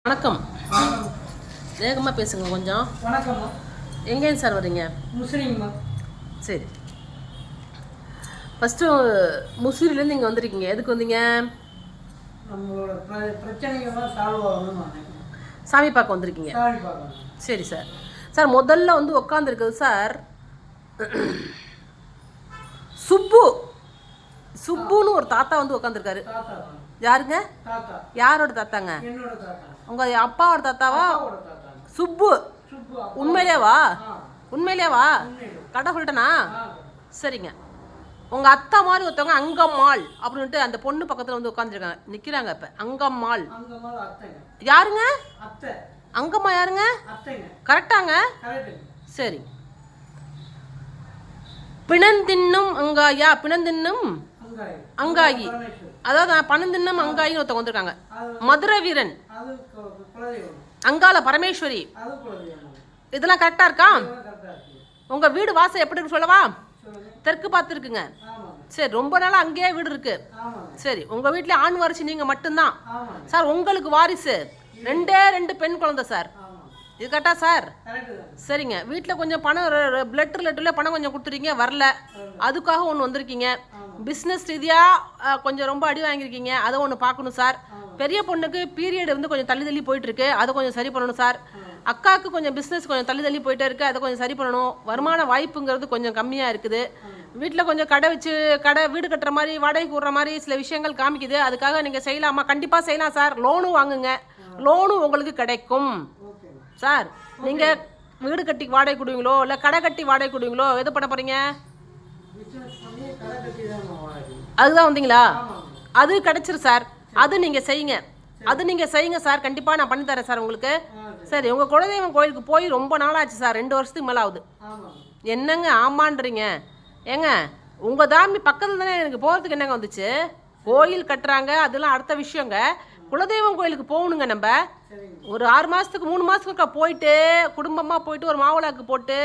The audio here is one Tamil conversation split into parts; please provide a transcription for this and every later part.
வணக்கம். வேகமாக பேசுங்க கொஞ்சம். வணக்கம். எங்கேருந்து சார் வரீங்க? முசிறிங்கம்மா. சரி, ஃபஸ்ட்டு முசிறிலேருந்து இங்கே வந்திருக்கீங்க. எதுக்கு வந்தீங்க? நம்மளோட பிரச்சனைகள்லாம் சால்வ் ஆகணும்னு சாமி பார்க்க வந்திருக்கீங்க. சாமி பார்க்கணும். சரி சார். சார் முதல்ல வந்து உட்காந்துருக்குது சார் சுப்புன்னு ஒரு தாத்தா வந்து உட்காந்துருக்காரு. யாருங்க? யாரோட தாத்தாங்க? உங்கள் அப்பாவோட தாத்தாவா? சுப்பு. உண்மையிலேவா? உண்மையிலேவா? கரெக்டாக சொல்லிட்டேனா? சரிங்க. உங்கள் அத்தா மாதிரி ஒருத்தவங்க அங்கம்மாள் அப்படின்ட்டு அந்த பொண்ணு பக்கத்தில் வந்து உட்காந்துருக்காங்க, நிற்கிறாங்க. இப்போ அங்கம்மாள் யாருங்க? அங்கம்மா யாருங்க? கரெக்டாங்க. சரி. பிணந்தின்னும் அங்காயா? பிணந்தின்னும் அங்காயி, அதாவது பணந்தின்னும் அங்காயின்னு ஒருத்தவங்க வந்திருக்காங்க. மதுரை வீரன், அங்காள பரமேஸ்வரி, இதெல்லாம் கரெக்டா இருக்கா? உங்க வீடு வாசல் எப்படி இருக்கு சொல்லவா? தெற்கு பார்த்துருக்குங்க. சரி, ரொம்ப நாள் அங்கேயே வீடு இருக்கு. சரி, உங்க வீட்டுல ஆண் வாரிசு நீங்க மட்டும்தான் சார். உங்களுக்கு வாரிசு ரெண்டு பெண் குழந்தை சார். இது கரெக்டா சார்? சரிங்க. வீட்டில் கொஞ்சம் பணம் பிளட் ரிலேட்டிவ்ல பணம் கொஞ்சம் கொடுத்துருக்கீங்க, வரல. அதுக்காக ஒன்று வந்திருக்கீங்க. பிஸ்னஸ் ரீதியாக கொஞ்சம் ரொம்ப அடி வாங்கியிருக்கீங்க, அதை ஒன்று பார்க்கணும் சார். பெரிய பொண்ணுக்கு பீரியட் வந்து கொஞ்சம் தள்ளி போயிட்டு இருக்கு, அதை கொஞ்சம் சரி பண்ணணும் சார். அக்காவுக்கு கொஞ்சம் பிஸ்னஸ் கொஞ்சம் தள்ளி போயிட்டே இருக்கு, அதை கொஞ்சம் சரி பண்ணணும். வருமான வாய்ப்புங்கிறது கொஞ்சம் கம்மியாக இருக்குது. வீட்டில் கொஞ்சம் கடை வீடு கட்டுற மாதிரி வாடகைக்கு விடுற மாதிரி சில விஷயங்கள் காமிக்குது. அதுக்காக நீங்கள் செய்யலாமா? கண்டிப்பாக செய்யலாம் சார். லோனும் வாங்குங்க, லோனும் உங்களுக்கு கிடைக்கும் சார். நீங்கள் வீடு கட்டி வாடகை கொடுவீங்களோ இல்லை கடை கட்டி வாடகை கொடுவீங்களோ, எது பண்ண போகிறீங்க? அதுதான் வந்தீங்களா? அது கிடைச்சிரு சார். அது நீங்கள் செய்யுங்க சார். கண்டிப்பாக நான் பண்ணித்தரேன் சார் உங்களுக்கு. சரி, உங்கள் குலதெய்வம் கோயிலுக்கு போய் ரொம்ப நாளாச்சு சார், 2 வருஷத்துக்கு மேலே ஆகுது. என்னங்க ஆமான்றீங்க? ஏங்க உங்கள் தாமி பக்கத்தில் தானே, எனக்கு போகிறதுக்கு என்னங்க வந்துச்சு? கோயில் கட்டுறாங்க, அதெல்லாம் அடுத்த விஷயங்க. குலதெய்வம் கோயிலுக்கு போகணுங்க. நம்ம ஒரு 6 மாதத்துக்கு 3 மாதத்துக்கு போயிட்டு குடும்பமாக போயிட்டு ஒரு மாவிளக்கு போட்டு,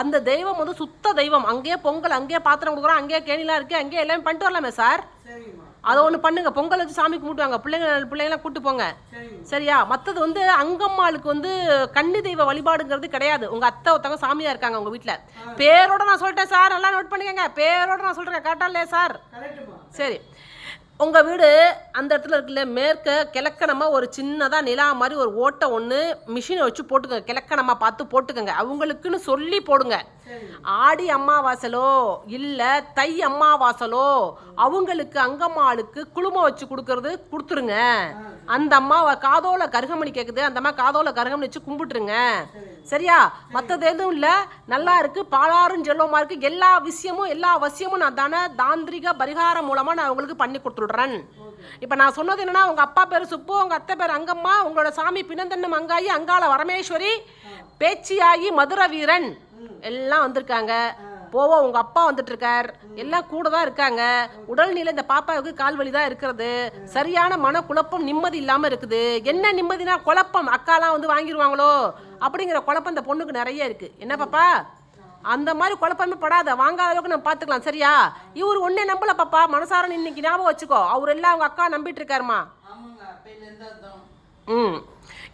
அந்த தெய்வம் வந்து சுத்த தெய்வம். அங்கேயே பொங்கல், அங்கேயே பாத்திரம் கொடுக்குறோம், அங்கேயே கேணிலாம் இருக்குது, அங்கேயே எல்லாமே பண்ணிட்டு வரலாமே சார். அதை ஒன்று பண்ணுங்க. பொங்கல் வச்சு சாமி கும்பிட்டுவாங்க, பிள்ளைங்களாம் கூப்பிட்டு போங்க. சரியா? மற்றது வந்து அங்கம்மாளுக்கு வந்து கன்னி தெய்வ வழிபாடுங்கிறது கிடையாது. உங்கள் அத்தை ஒருத்தவங்க சாமியாக இருக்காங்க உங்கள் வீட்டில். பேரோட நான் சொல்லிட்டேன் சார், நல்லா நோட் பண்ணிக்கங்க. பேரோட நான் சொல்கிறேன், கரெக்டாக இல்லையா சார்? சரி. உங்கள் வீடு அந்த இடத்துல இருக்குல்ல, மேற்க கிழக்கணமாக ஒரு சின்னதாக நிலா மாதிரி ஒரு ஓட்டை ஒன்று மிஷினை வச்சு போட்டுக்கோங்க. கிழக்கணமாக பார்த்து போட்டுக்கோங்க. அவங்களுக்குன்னு சொல்லி போடுங்க. ஆடி அம்மாவாசலோ இல்லை தை அம்மாவாசலோ அவங்களுக்கு அங்கம்மாளுக்கு குழுமம் வச்சு கொடுத்துருங்க. அந்த அம்மா காதோல கருகமணி கேட்குது, அந்த அம்மா காதோல கருகமணி வச்சு கும்பிட்டுருங்க. சரியா? மற்றது எதுவும் இல்லை, நல்லா இருக்கு, பாலாறும் ஜெல்லோமா இருக்கு. எல்லா வசியமும் நான் தானே தாந்திரிக பரிகாரம் மூலமாக நான் உங்களுக்கு பண்ணி கொடுத்துடுறேன். இப்போ நான் சொன்னது என்னன்னா, உங்கள் அப்பா பேர் சுப்பு, உங்கள் அத்தை பேர் அங்கம்மா, உங்களோட சாமி பிணந்தன்னம் அங்காயி, அங்காள வரமேஸ்வரி, பேச்சியாகி, மதுரை வீரன் எல்லாம் வந்திருக்காங்க. போவோம், உங்கள் அப்பா வந்துட்டு இருக்கார், எல்லாம் கூட தான் இருக்காங்க. உடல்நிலை இந்த பாப்பாவுக்கு கால்வலி தான் இருக்கிறது. சரியான மன குழப்பம், நிம்மதி இல்லாமல் இருக்குது. என்ன நிம்மதினா குழப்பம், அக்காலாம் வந்து வாங்கிடுவாங்களோ அப்படிங்கிற குழப்பம் இந்த பொண்ணுக்கு நிறைய இருக்குது. என்ன பாப்பா? அந்த மாதிரி குழப்பமே படாத, வாங்காத அளவுக்கு நம்ம பார்த்துக்கலாம். சரியா? இவர் ஒன்னே நம்பல பாப்பா, மனசார இன்னைக்கு ஞாபகம் வச்சுக்கோ. அவர் எல்லாம் அவங்க அக்கா நம்பிட்டு இருக்காருமா.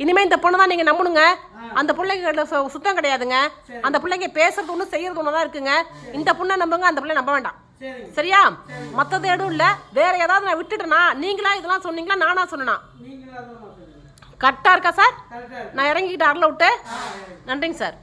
இனிமே இந்த பொண்ணை தான் நீங்க நம்பணுங்க. அந்த பிள்ளைங்க சுத்தம் கிடையாதுங்க. அந்த பிள்ளைங்க பேசுறது ஒண்ணு செய்யறது ஒண்ணுதான் இருக்குங்க. இந்த பொண்ணை நம்புங்க, அந்த பிள்ளை நம்ப வேண்டாம். சரியா? மற்றது எதுவும் இல்ல. வேற ஏதாவது நான் விட்டுட்டேனா? நீங்களா இதெல்லாம் சொன்னீங்களா, நானா சொன்னா? கரெக்டா இருக்கா சார்? நான் இறங்கிக்கிட்டு அருள விட்டு. நன்றிங்க சார்.